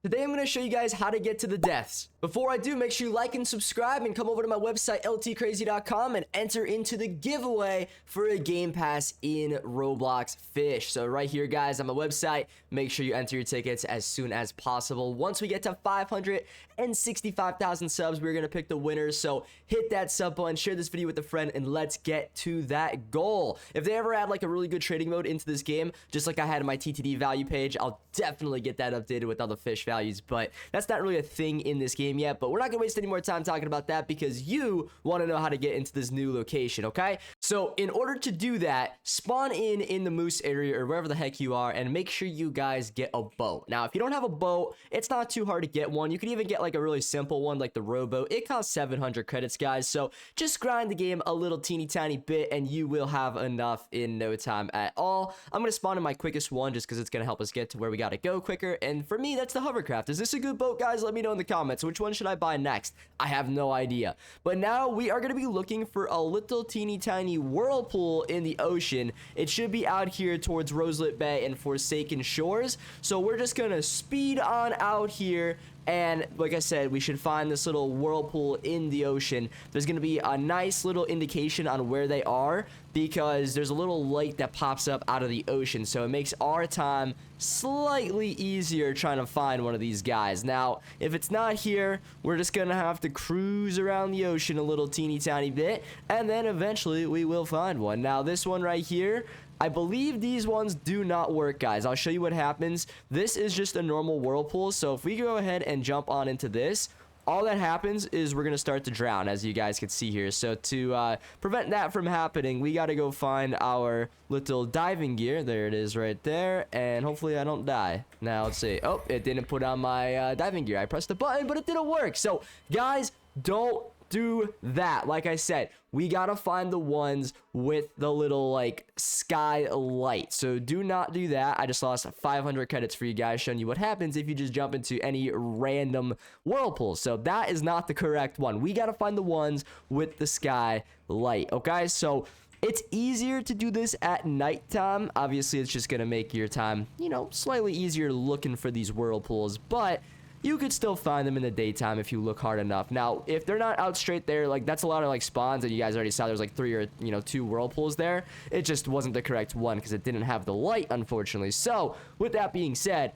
Today I'm going to show you guys how to get to the deaths. Before I do, make sure you like and subscribe and come over to my website ltcrazy.com and enter into the giveaway for a game pass in Roblox Fish. So right here guys on my website, make sure you enter your tickets as soon as possible. Once we get to 565,000 subs, we're going to pick the winners. So hit that sub button, share this video with a friend, and let's get to that goal. If they ever add like a really good trading mode into this game, just like I had in my TTD value page, I'll definitely get that updated with all the fish values, but that's not really a thing in this game yet. But we're not gonna waste any more time talking about that because you want to know how to get into this new location. Okay, so in order to do that, spawn in the moose area or wherever the heck you are, and make sure you guys get a boat. Now if you don't have a boat, it's not too hard to get one. You can even get like a really simple one like the rowboat. It costs 700 credits guys, so just grind the game a little teeny tiny bit and you will have enough in no time at all. I'm gonna spawn in my quickest one just because it's gonna help us get to where we gotta go quicker, and for me that's the hovercraft. Is this a good boat guys? Let me know in the comments. Which one should I buy next? I have no idea. But now we are going to be looking for a little teeny tiny whirlpool in the ocean. It should be out here towards Roselet Bay and Forsaken Shores. So we're just going to speed on out here. And like I said, we should find this little whirlpool in the ocean. There's going to be a nice little indication on where they are because there's a little light that pops up out of the ocean. So it makes our time slightly easier trying to find one of these guys. Now, if it's not here, we're just going to have to cruise around the ocean a little teeny tiny bit. And then eventually we will find one. Now, this one right here, I believe these ones do not work, guys. I'll show you what happens. This is just a normal whirlpool. So if we go ahead and jump on into this, all that happens is we're going to start to drown, as you guys can see here. So to prevent that from happening, we got to go find our little diving gear. There it is right there. And hopefully I don't die. Now, let's see. Oh, it didn't put on my diving gear. I pressed the button, but it didn't work. So, guys, don't do that. Like I said, we gotta find the ones with the little like sky light. So do not do that. I just lost 500 credits for you guys, showing you what happens if you just jump into any random whirlpool. So that is not the correct one. We gotta find the ones with the sky light. Okay, so it's easier to do this at nighttime. Obviously it's just gonna make your time, you know, slightly easier looking for these whirlpools, but you could still find them in the daytime if you look hard enough. Now, if they're not out straight there, like that's a lot of like spawns, and you guys already saw there's like 3 or 2 whirlpools there. It just wasn't the correct one because it didn't have the light, unfortunately. So, with that being said,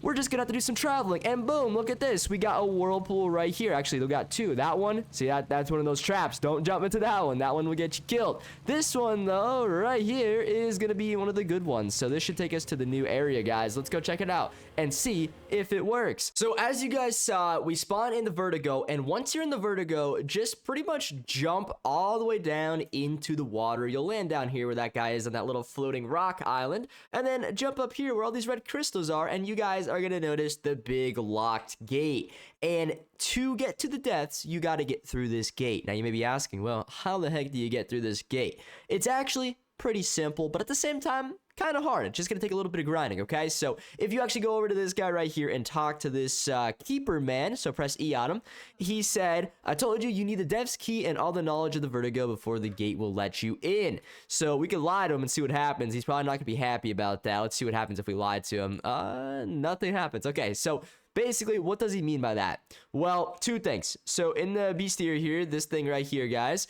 we're just gonna have to do some traveling, and boom, look at this. We got a whirlpool right here. Actually, we got 2. That one, see, that's one of those traps. Don't jump into that one. That one will get you killed. This one, though, right here is gonna be one of the good ones. So this should take us to the new area, guys. Let's go check it out and see if it works. So as you guys saw, we spawn in the vertigo, and once you're in the vertigo, just pretty much jump all the way down into the water. You'll land down here where that guy is on that little floating rock island, and then jump up here where all these red crystals are, and you guys are gonna notice the big locked gate. And to get to the deaths, you got to get through this gate. Now you may be asking, well, how the heck do you get through this gate? It's actually pretty simple, but at the same time, kind of hard. It's just gonna take a little bit of grinding. Okay, so if you actually go over to this guy right here and talk to this keeper man, so press E on him, he said, I told you you need the dev's key and all the knowledge of the vertigo before the gate will let you in. So we could lie to him and see what happens. He's probably not gonna be happy about that. Let's see what happens if we lie to him. Nothing happens. Okay, so basically, what does he mean by that? Well, 2 things. So in the bestiary here, this thing right here, guys,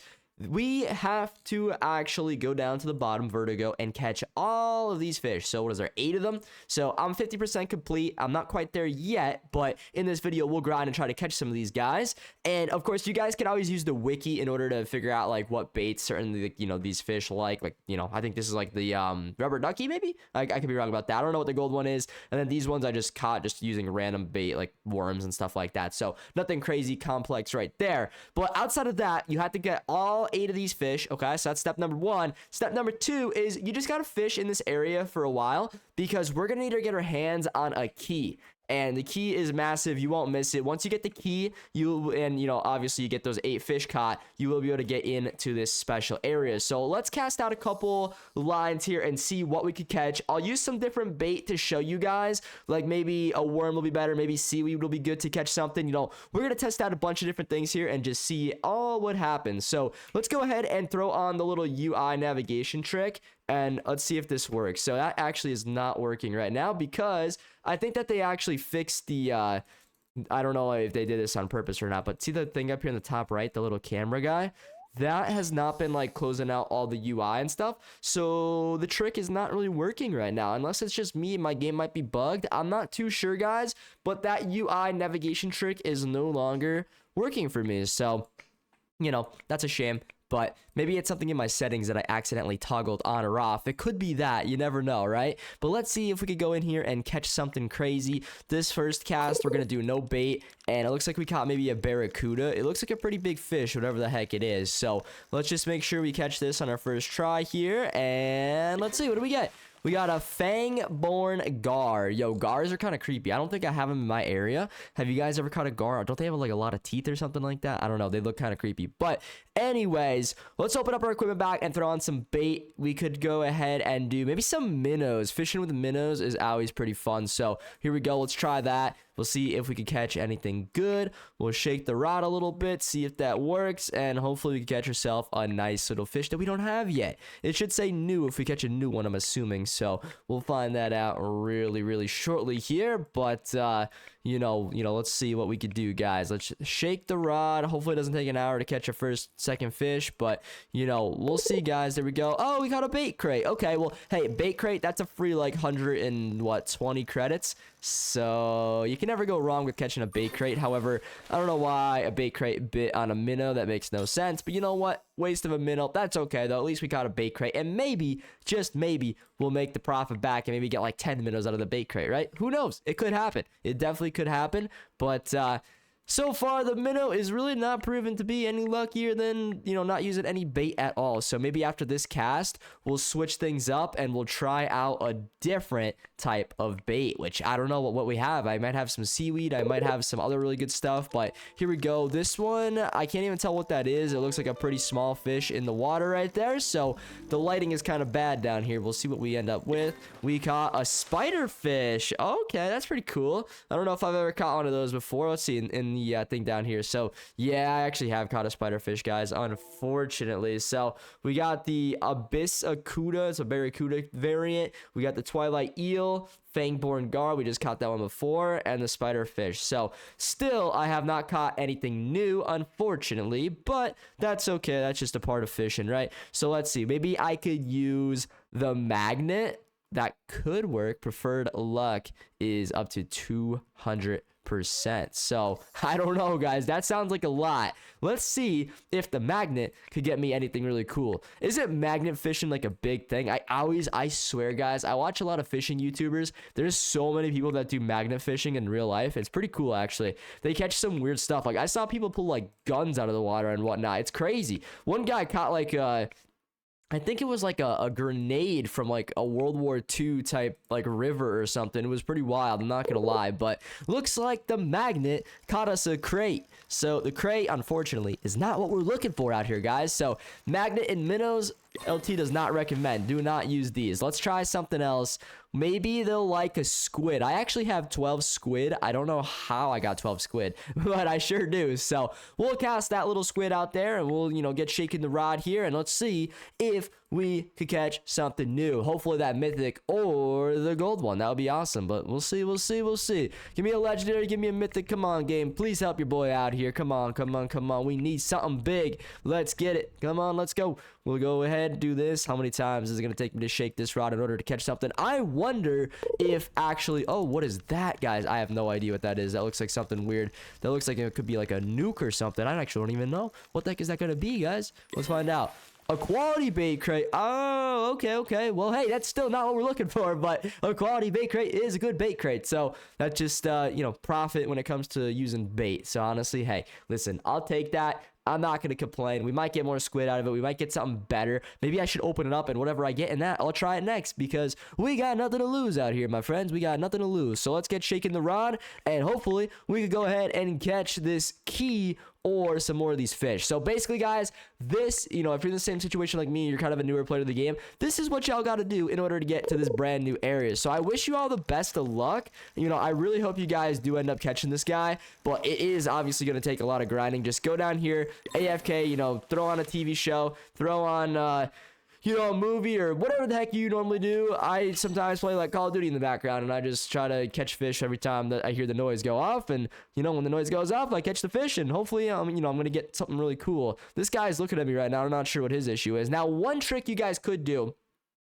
we have to actually go down to the bottom vertigo and catch all of these fish. So what is there, 8 of them? So I'm 50% complete. I'm not quite there yet, but in this video we'll grind and try to catch some of these guys. And of course you guys can always use the wiki in order to figure out like what baits certainly these fish like I think this is like the rubber ducky, maybe. I could be wrong about that. I don't know what the gold one is. And then these ones I just caught just using random bait like worms and stuff like that. So nothing crazy complex right there. But outside of that, you have to get all 8 of these fish. Okay, so that's step number 1. Step number 2 is you just gotta fish in this area for a while because we're gonna need to get our hands on a key. And the key is massive. You won't miss it. Once you get the key, obviously you get those 8 fish caught, you will be able to get into this special area. So let's cast out a couple lines here and see what we could catch. I'll use some different bait to show you guys. Like maybe a worm will be better. Maybe seaweed will be good to catch something. We're going to test out a bunch of different things here and just see all what happens. So let's go ahead and throw on the little UI navigation trick. And let's see if this works. So that actually is not working right now because I think that they actually fixed the I don't know if they did this on purpose or not, but see the thing up here in the top right, the little camera guy? That has not been like closing out all the UI and stuff. So the trick is not really working right now, unless it's just me and my game might be bugged. I'm not too sure, guys, but that UI navigation trick is no longer working for me. So, you know, that's a shame. But maybe it's something in my settings that I accidentally toggled on or off. It could be that. You never know, right? But let's see if we could go in here and catch something crazy. This first cast, we're going to do no bait. And it looks like we caught maybe a barracuda. It looks like a pretty big fish, whatever the heck it is. So let's just make sure we catch this on our first try here. And let's see. What do we get? We got a fang-born gar. Yo, gars are kind of creepy. I don't think I have them in my area. Have you guys ever caught a gar? Don't they have like a lot of teeth or something like that? I don't know. They look kind of creepy. But anyways, let's open up our equipment bag and throw on some bait. We could go ahead and do maybe some minnows. Fishing with minnows is always pretty fun. So here we go. Let's try that. We'll see if we can catch anything good. We'll shake the rod a little bit, see if that works, and hopefully we can catch ourselves a nice little fish that we don't have yet. It should say new if we catch a new one, I'm assuming. So we'll find that out really, really shortly here. But you know, let's see what we could do, guys. Let's shake the rod. Hopefully it doesn't take an hour to catch a second fish, but you know, we'll see, guys. There we go. Oh, we got a bait crate. Okay, well, hey, bait crate, that's a free like 120 credits. So you can never go wrong with catching a bait crate. However, I don't know why a bait crate bit on a minnow. That makes no sense. But you know what? Waste of a minnow. That's okay, though. At least we caught a bait crate. And maybe, just maybe, we'll make the profit back and maybe get like 10 minnows out of the bait crate, right? Who knows? It could happen. It definitely could happen. But so far, the minnow is really not proven to be any luckier than, you know, not using any bait at all. So maybe after this cast, we'll switch things up and we'll try out a different type of bait, which I don't know what we have. I might have some seaweed. I might have some other really good stuff. But here we go. This one, I can't even tell what that is. It looks like a pretty small fish in the water right there. So the lighting is kind of bad down here. We'll see what we end up with. We caught a spider fish. Okay, that's pretty cool. I don't know if I've ever caught one of those before. Let's see in the thing down here. So yeah, I actually have caught a spider fish, guys, unfortunately. So we got the abyss acuda. It's a barracuda variant. We got the twilight eel, fang-born gar, we just caught that one before, and the spider fish. So still, I have not caught anything new, unfortunately, but that's okay. That's just a part of fishing, right? So let's see. Maybe I could use the magnet. That could work. Preferred luck is up to 200%. So I don't know, guys. That sounds like a lot. Let's see if the magnet could get me anything really cool. Isn't magnet fishing like a big thing? I swear, guys, I watch a lot of fishing YouTubers. There's so many people that do magnet fishing in real life. It's pretty cool, actually. They catch some weird stuff. Like I saw people pull like guns out of the water and whatnot. It's crazy. One guy caught like I think it was like a grenade from like a World War II type like river or something. It was pretty wild, I'm not gonna lie, but looks like the magnet caught us a crate. So the crate, unfortunately, is not what we're looking for out here, guys. So magnet and minnows, LT does not recommend. Do not use these. Let's try something else. Maybe they'll like a squid. I actually have 12 squid. I don't know how I got 12 squid, but I sure do. So we'll cast that little squid out there and we'll, you know, get shaking the rod here and let's see if we could catch something new. Hopefully that mythic or the gold one. That would be awesome, but we'll see. Give me a legendary, give me a mythic. Come on, game. Please help your boy out here. Come on. We need something big. Let's get it. Come on, let's go. We'll go ahead and do this. How many times is it going to take me to shake this rod in order to catch something? I wonder if actually... Oh, what is that, guys? I have no idea what that is. That looks like something weird. That looks like it could be like a nuke or something. I actually don't even know. What the heck is that going to be, guys? Let's find out. A quality bait crate. Oh, okay. Well, hey, that's still not what we're looking for, but a quality bait crate is a good bait crate. So that's just, you know, profit when it comes to using bait. So honestly, hey, listen, I'll take that. I'm not going to complain. We might get more squid out of it. We might get something better. Maybe I should open it up, and whatever I get in that, I'll try it next because we got nothing to lose out here, my friends. We got nothing to lose. So let's get shaking the rod, and hopefully we can go ahead and catch this key or some more of these fish. So basically, guys, this, you know, if you're in the same situation like me, you're kind of a newer player of the game, this is what y'all got to do in order to get to this brand new area. So I wish you all the best of luck. You know, I really hope you guys do end up catching this guy, but it is obviously going to take a lot of grinding. Just go down here, AFK, you know, throw on a TV show, throw on, a movie or whatever the heck you normally do, I sometimes play like Call of Duty in the background, and I just try to catch fish every time that I hear the noise go off. And when the noise goes off, I catch the fish, and hopefully I'm gonna get something really cool. This guy's looking at me right now. I'm not sure what his issue is. Now, one trick you guys could do,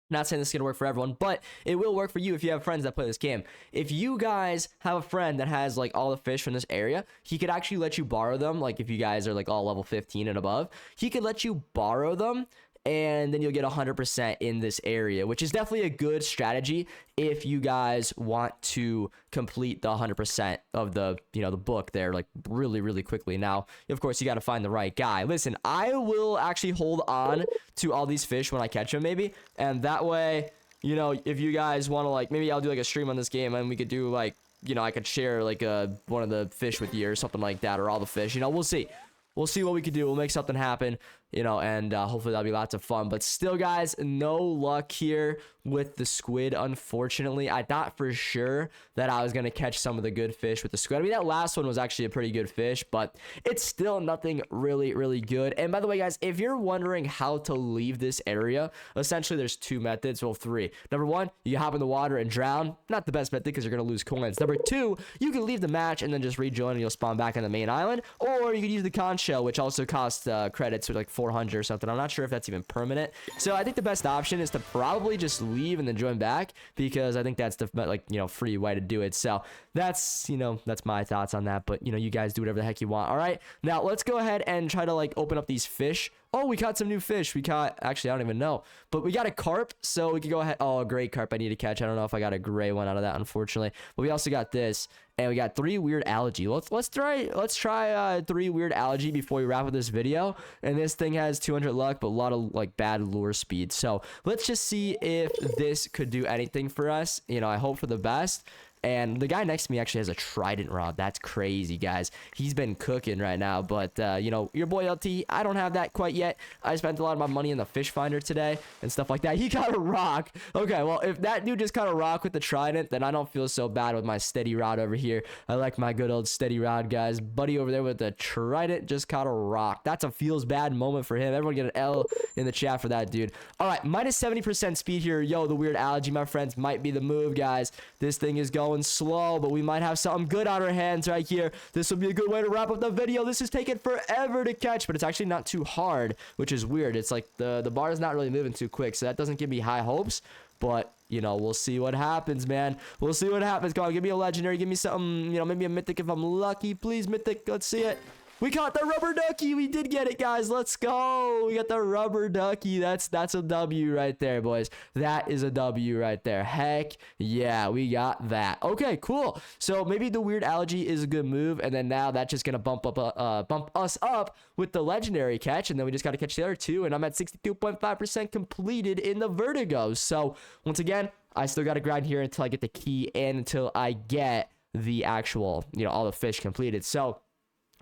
not saying this is going to work for everyone, but it will work for you if you have friends that play this game. If you guys have a friend that has like all the fish from this area, he could actually let you borrow them. Like if you guys are like all level 15 and above, he could let you borrow them, and then you'll get 100% in this area, which is definitely a good strategy if you guys want to complete the 100% of the the book there like really, really quickly. Now, of course, you got to find the right guy. Listen, I will actually hold on to all these fish when I catch them, maybe, and that way, if you guys want to, like, maybe I'll do like a stream on this game, and we could do like, I could share like one of the fish with you or something like that, or all the fish. We'll see. We'll see what we can do. We'll make something happen, and hopefully that'll be lots of fun. But still, guys, no luck here with the squid, unfortunately. I thought for sure that I was going to catch some of the good fish with the squid. I mean, that last one was actually a pretty good fish, but it's still nothing really, really good. And by the way, guys, if you're wondering how to leave this area, essentially there's two methods. Well, three. Number one, you hop in the water and drown. Not the best method because you're going to lose coins. Number two, you can leave the match and then just rejoin and you'll spawn back on the main island. Or you can use the conch shell, which also costs credits, like 400 or something. I'm not sure if that's even permanent. So I think the best option is to probably just leave and then join back, because I think that's the free way to do it. So that's that's my thoughts on that. But you guys do whatever the heck you want. All right, now let's go ahead and try to like open up these fish. Oh, we caught some new fish. We caught, actually, I don't even know, but we got a carp, so we could go ahead. Oh, a gray carp I need to catch. I don't know if I got a gray one out of that, unfortunately. But we also got this, and we got 3 weird algae. Let's try 3 weird algae before we wrap up this video. And this thing has 200 luck, but a lot of like bad lure speed. So let's just see if this could do anything for us. I hope for the best. And the guy next to me actually has a trident rod. That's crazy, guys. He's been cooking right now. But, your boy LT, I don't have that quite yet. I spent a lot of my money in the fish finder today and stuff like that. He got a rock. Okay, well, if that dude just caught a rock with the trident, then I don't feel so bad with my steady rod over here. I like my good old steady rod, guys. Buddy over there with the trident just caught a rock. That's a feels bad moment for him. Everyone get an L in the chat for that, dude. All right, minus 70% speed here. Yo, the weird algae, my friends, might be the move, guys. This thing is going slow, but we might have something good on our hands right here. This will be a good way to wrap up the video. This is taking forever to catch, but it's actually not too hard, which is weird. It's like the bar is not really moving too quick, so that doesn't give me high hopes. But we'll see what happens, man. We'll see what happens. Go on, give me a legendary, give me something, maybe a mythic if I'm lucky. Please, mythic. Let's see it. We caught the rubber ducky. We did get it, guys. Let's go. We got the rubber ducky. That's a W right there, boys. That is a W right there. Heck yeah, we got that. Okay, cool. So maybe the weird algae is a good move, and then now that's just gonna bump us up with the legendary catch, and then we just got to catch the other two, and I'm at 62.5% completed in the vertigo. So once again, I still got to grind here until I get the key and until I get the actual, all the fish completed. So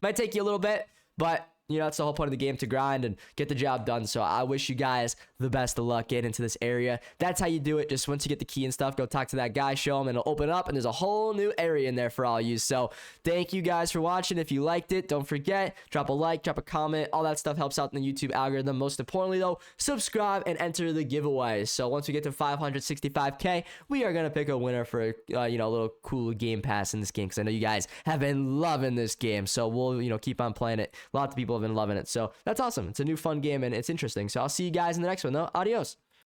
might take you a little bit, but that's the whole point of the game, to grind and get the job done. So I wish you guys the best of luck getting into this area. That's how you do it. Just once you get the key and stuff, go talk to that guy, show him, and it'll open up, and there's a whole new area in there for all you. So thank you guys for watching. If you liked it, don't forget, drop a like, drop a comment. All that stuff helps out in the YouTube algorithm. Most importantly, though, subscribe and enter the giveaways. So once we get to 565K, we are going to pick a winner for a little cool game pass in this game, because I know you guys have been loving this game. So we'll keep on playing it. Lots of people have been loving it. So that's awesome. It's a new fun game, and it's interesting. So I'll see you guys in the next one, though. Adios.